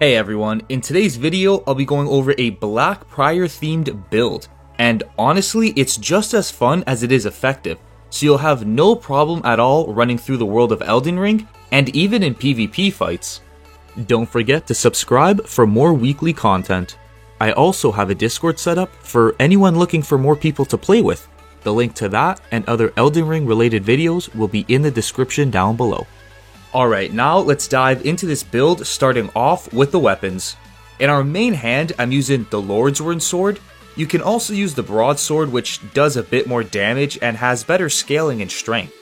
Hey everyone, in today's video I'll be going over a Black Prior themed build, and honestly it's just as fun as it is effective, so you'll have no problem at all running through the world of Elden Ring, and even in PvP fights. Don't forget to subscribe for more weekly content. I also have a Discord set up for anyone looking for more people to play with. The link to that and other Elden Ring related videos will be in the description down below. Alright, now let's dive into this build, starting off with the weapons. In our main hand, I'm using the Lordsworn Sword. You can also use the Broadsword, which does a bit more damage and has better scaling and strength.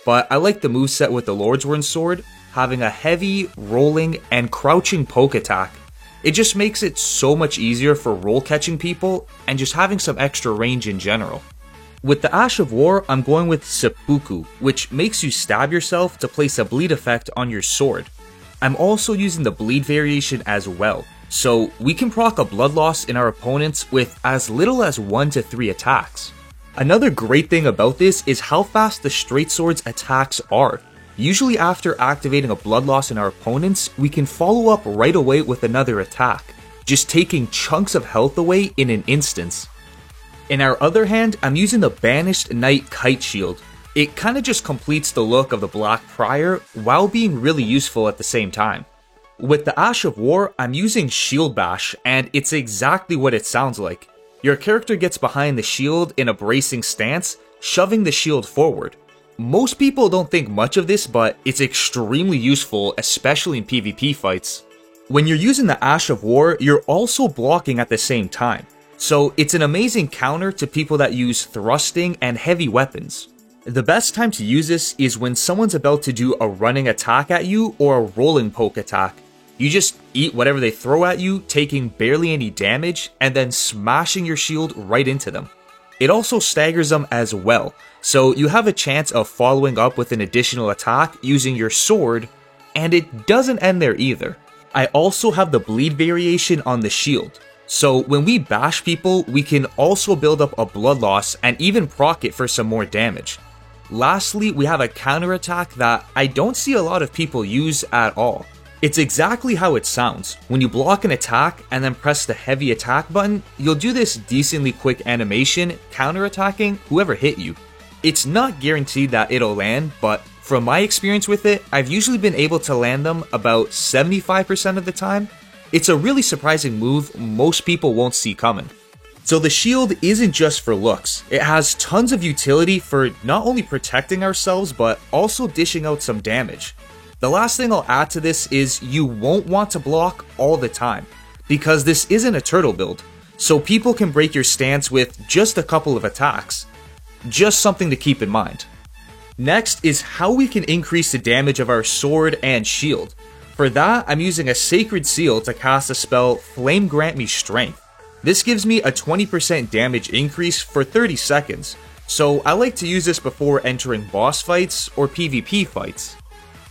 But I like the moveset with the Lordsworn Sword, having a heavy, rolling, and crouching poke attack. It just makes it so much easier for roll catching people, and just having some extra range in general. With the Ash of War, I'm going with Seppuku, which makes you stab yourself to place a bleed effect on your sword. I'm also using the bleed variation as well, so we can proc a blood loss in our opponents with as little as 1 to 3 attacks. Another great thing about this is how fast the straight sword's attacks are. Usually after activating a blood loss in our opponents, we can follow up right away with another attack, just taking chunks of health away in an instance. In our other hand, I'm using the Banished Knight Kite Shield. It kinda just completes the look of the Black Prior while being really useful at the same time. With the Ash of War, I'm using Shield Bash, and it's exactly what it sounds like. Your character gets behind the shield in a bracing stance, shoving the shield forward. Most people don't think much of this, but it's extremely useful, especially in PvP fights. When you're using the Ash of War, you're also blocking at the same time. So it's an amazing counter to people that use thrusting and heavy weapons. The best time to use this is when someone's about to do a running attack at you or a rolling poke attack. You just eat whatever they throw at you, taking barely any damage, and then smashing your shield right into them. It also staggers them as well, so you have a chance of following up with an additional attack using your sword, and it doesn't end there either. I also have the bleed variation on the shield. So when we bash people, we can also build up a blood loss and even proc it for some more damage. Lastly, we have a counterattack that I don't see a lot of people use at all. It's exactly how it sounds. When you block an attack and then press the heavy attack button, you'll do this decently quick animation counterattacking whoever hit you. It's not guaranteed that it'll land, but from my experience with it, I've usually been able to land them about 75% of the time. It's a really surprising move most people won't see coming. So the shield isn't just for looks. It has tons of utility for not only protecting ourselves, but also dishing out some damage. The last thing I'll add to this is you won't want to block all the time, because this isn't a turtle build, so people can break your stance with just a couple of attacks. Just something to keep in mind. Next is how we can increase the damage of our sword and shield. For that, I'm using a Sacred Seal to cast the spell Flame Grant Me Strength. This gives me a 20% damage increase for 30 seconds, so I like to use this before entering boss fights or PvP fights.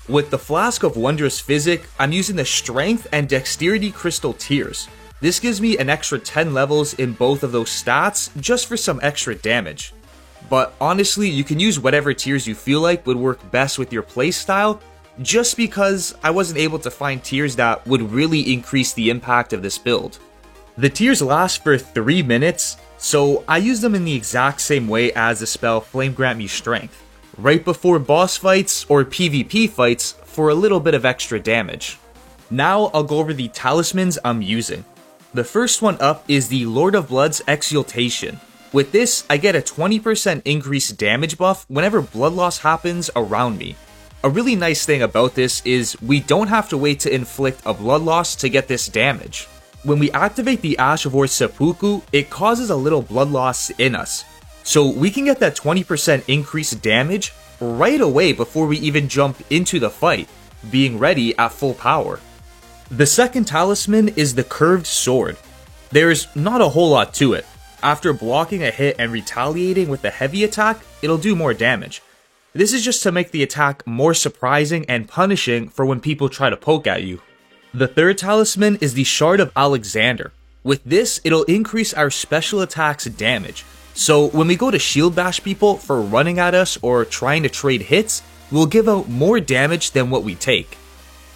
With the Flask of Wondrous Physic, I'm using the Strength and Dexterity Crystal Tears. This gives me an extra 10 levels in both of those stats just for some extra damage. But honestly, you can use whatever tiers you feel like would work best with your playstyle, just because I wasn't able to find tiers that would really increase the impact of this build. The tiers last for 3 minutes, so I use them in the exact same way as the spell Flame Grant Me Strength, right before boss fights or PvP fights for a little bit of extra damage. Now I'll go over the talismans I'm using. The first one up is the Lord of Blood's Exaltation. With this, I get a 20% increased damage buff whenever blood loss happens around me. A really nice thing about this is we don't have to wait to inflict a blood loss to get this damage. When we activate the Ash of War Seppuku, it causes a little blood loss in us. So we can get that 20% increased damage right away before we even jump into the fight, being ready at full power. The second talisman is the Curved Sword. There's not a whole lot to it. After blocking a hit and retaliating with a heavy attack, it'll do more damage. This is just to make the attack more surprising and punishing for when people try to poke at you. The third talisman is the Shard of Alexander. With this, it'll increase our special attacks damage. So when we go to shield bash people for running at us or trying to trade hits, we'll give out more damage than what we take.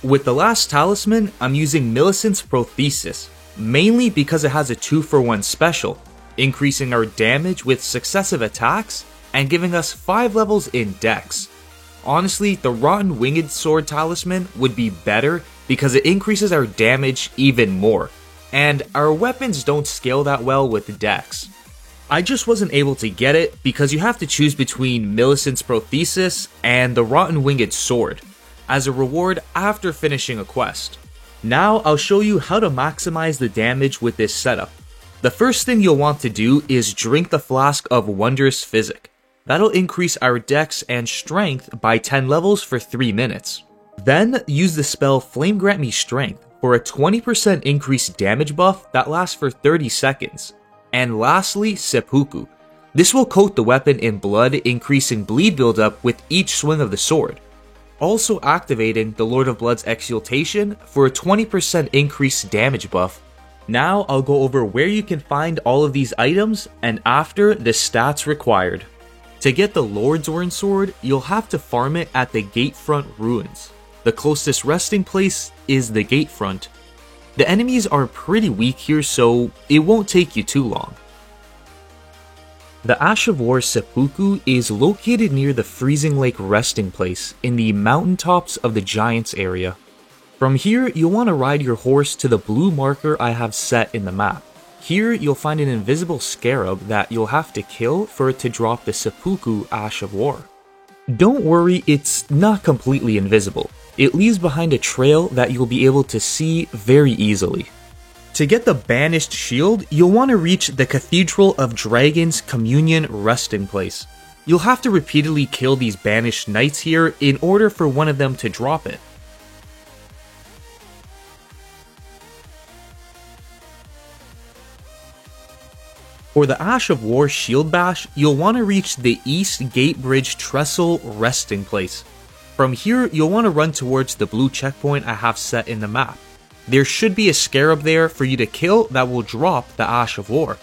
With the last talisman, I'm using Millicent's Prothesis, mainly because it has a 2-for-1 special, increasing our damage with successive attacks and giving us 5 levels in Dex. Honestly, the Rotten Winged Sword talisman would be better because it increases our damage even more, and our weapons don't scale that well with Dex. I just wasn't able to get it because you have to choose between Millicent's Prothesis and the Rotten Winged Sword as a reward after finishing a quest. Now I'll show you how to maximize the damage with this setup. The first thing you'll want to do is drink the flask of Wondrous Physic. That'll increase our Dex and Strength by 10 levels for 3 minutes. Then use the spell Flame Grant Me Strength for a 20% increased damage buff that lasts for 30 seconds. And lastly, Seppuku. This will coat the weapon in blood, increasing bleed buildup with each swing of the sword. Also activating the Lord of Blood's Exaltation for a 20% increased damage buff. Now I'll go over where you can find all of these items and after the stats required. To get the Lordsworn Sword, you'll have to farm it at the Gatefront Ruins. The closest resting place is the Gatefront. The enemies are pretty weak here, so it won't take you too long. The Ash of War Seppuku is located near the Freezing Lake resting place in the mountaintops of the Giants area. From here, you'll want to ride your horse to the blue marker I have set in the map. Here, you'll find an invisible scarab that you'll have to kill for it to drop the Seppuku Ash of War. Don't worry, it's not completely invisible. It leaves behind a trail that you'll be able to see very easily. To get the Banished Shield, you'll want to reach the Cathedral of Dragons Communion resting place. You'll have to repeatedly kill these banished knights here in order for one of them to drop it. For the Ash of War Shield Bash, you'll want to reach the East Gate Bridge Trestle resting place. From here, you'll want to run towards the blue checkpoint I have set in the map. There should be a scarab there for you to kill that will drop the Ash of War.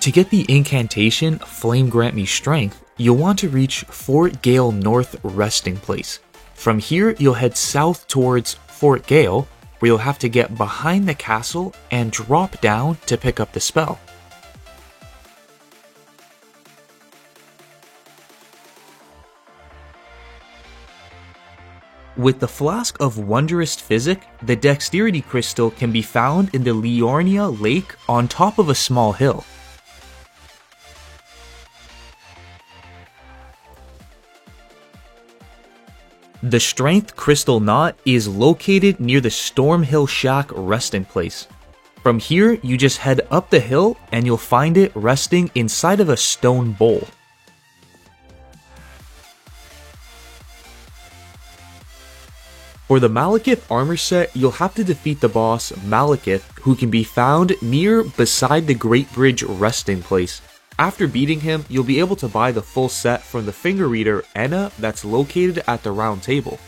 To get the incantation Flame Grant Me Strength, you'll want to reach Fort Gale North resting place. From here, you'll head south towards Fort Gale, where you'll have to get behind the castle and drop down to pick up the spell. With the Flask of Wondrous Physic, the Dexterity Crystal can be found in the Liurnia Lake on top of a small hill. The Strength Crystal Knot is located near the Stormhill Shack resting place. From here, you just head up the hill and you'll find it resting inside of a stone bowl. For the Malekith armor set, you'll have to defeat the boss Malekith, who can be found near beside the Great Bridge resting place. After beating him, you'll be able to buy the full set from the finger reader Enna that's located at the round table.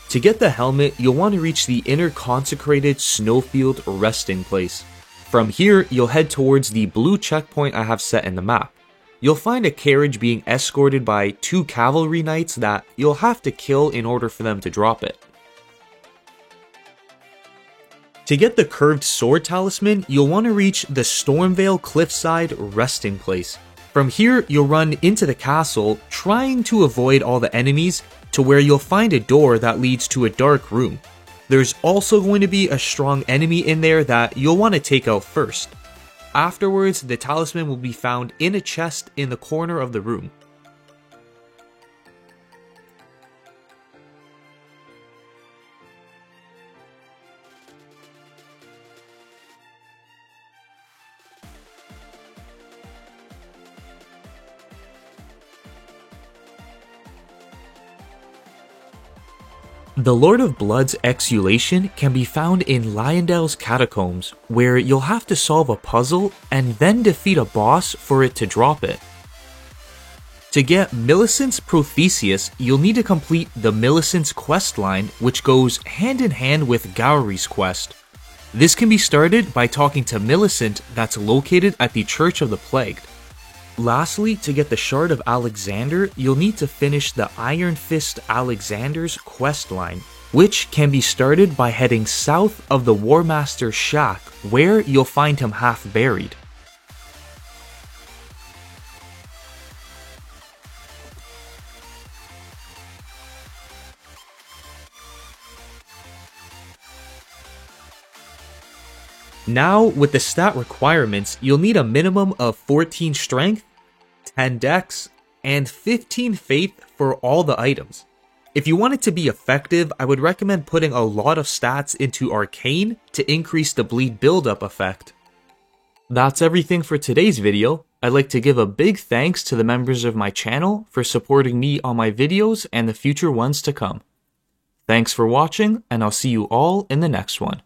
To get the helmet, you'll want to reach the inner consecrated Snowfield resting place. From here, you'll head towards the blue checkpoint I have set in the map. You'll find a carriage being escorted by 2 cavalry knights that you'll have to kill in order for them to drop it. To get the Curved Sword Talisman, you'll want to reach the Stormvale Cliffside resting place. From here, you'll run into the castle, trying to avoid all the enemies, to where you'll find a door that leads to a dark room. There's also going to be a strong enemy in there that you'll want to take out first. Afterwards, the talisman will be found in a chest in the corner of the room. The Lord of Blood's Exultation can be found in Leyondel's Catacombs, where you'll have to solve a puzzle and then defeat a boss for it to drop it. To get Millicent's Prothesis, you'll need to complete the Millicent's quest line, which goes hand in hand with Gowry's quest. This can be started by talking to Millicent that's located at the Church of the Plagued. Lastly, to get the Shard of Alexander, you'll need to finish the Iron Fist Alexander's questline, which can be started by heading south of the War Master's shack, where you'll find him half buried. Now, with the stat requirements, you'll need a minimum of 14 strength, 10 dex, and 15 faith for all the items. If you want it to be effective, I would recommend putting a lot of stats into Arcane to increase the bleed buildup effect. That's everything for today's video. I'd like to give a big thanks to the members of my channel for supporting me on my videos and the future ones to come. Thanks for watching, and I'll see you all in the next one.